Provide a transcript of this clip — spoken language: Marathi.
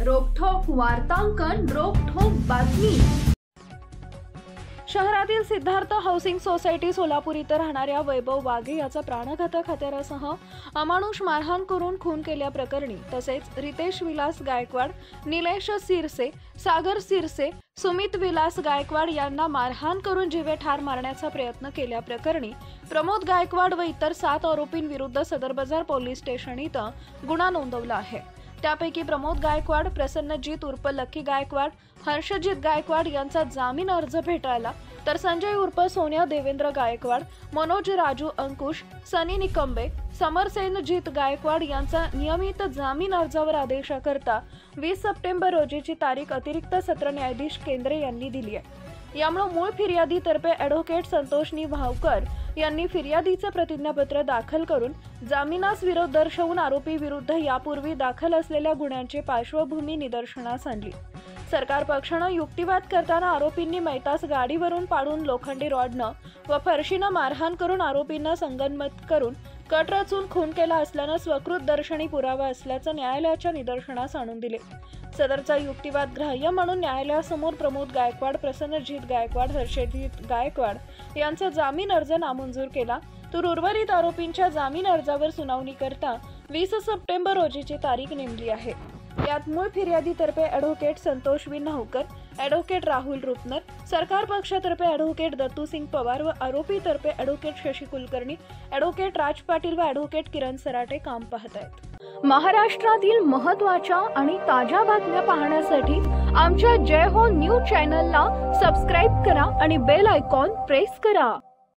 रोखठोक वार्तांकन, रोखठोक बातमी। शहरातील सिद्धार्थ हाऊसिंग सोसायटी सोलापूर इथं राहणाऱ्या वैभव वाघे याचा प्राणघातक हत्यारासह अमानुष मारहाण करून खून केल्याप्रकरणी तसेच रितेश विलास गायकवाड, निलेश सिरसे, सागर सिरसे, सुमित विलास गायकवाड यांना मारहाण करून जीवे ठार मारण्याचा प्रयत्न केल्याप्रकरणी प्रमोद गायकवाड व इतर 7 आरोपींविरुद्ध सदर बाजार पोलीस स्टेशन इथं गुन्हा नोंदवला आहे। त्यापैकी प्रमोद गायकवाड, प्रसन्नजीत उर्फ लकी गायकवाड, हर्षजित गायकवाड यांचा जामीन अर्ज फेटाळला, तर संजय उर्फ सोन्या देवेंद्र गायकवाड, मनोज राजू अंकुश, सनी निकंबे, समरसेनजीत गायकवाड यांचा नियमित जामीन अर्जावर आदेशाकरता 20 सप्टेंबर रोजीची तारीख अतिरिक्त सत्र न्यायाधीश केंद्रे यांनी दिली आहे। यामुळे मूळ फिर्यादीतर्फे ॲडव्होकेट संतोषनी भावकर यांनी फिर्यादीचे प्रतिज्ञापत्र दाखल करून जामिनास विरोध दर्शवून आरोपी विरुद्ध यापूर्वी दाखल असलेल्या गुन्ह्यांची पार्श्वभूमी निदर्शनास आणली। सरकार पक्षानं युक्तिवाद करताना आरोपींनी मैतास गाडीवरून पाडून लोखंडी रॉडनं व फरशीनं मारहाण करून आरोपींना संगनमत करून कट रचून खून केला असल्यानं स्वकृत दर्शनी पुरावा असल्याचं न्यायालयाच्या निदर्शनास आणून दिले। सदरचा युक्तिवाद ग्राह्य म्हणून न्यायालयासमोर प्रमोद गायकवाड, प्रसन्नजीत गायकवाड, हर्षजित गायकवाड यांचा जामीन अर्ज नामंजूर केला, तर उर्वरित आरोपींच्या जामीन अर्जावर सुनावणी करता 20 सप्टेंबर रोजीची तारीख नेमली आहे। यात मूळ फिर्यादीतर्फे ॲडव्होकेट संतोष नाहूकर, ॲडव्होकेट राहुल रुपनर, सरकार पक्षातर्फे ॲडव्होकेट दत्तूसिंग पवार व आरोपीतर्फे ॲडव्होकेट शशी कुलकर्णी, ॲडव्होकेट राज पाटील व ॲडव्होकेट किरण सराटे काम पाहत आहेत। महाराष्ट्रातील महत्त्वाच्या आणि ताज्या बातम्या पाहण्यासाठी आमच्या जय हो न्यूज चॅनलला सबस्क्राइब करा आणि बेल आयकॉन प्रेस करा।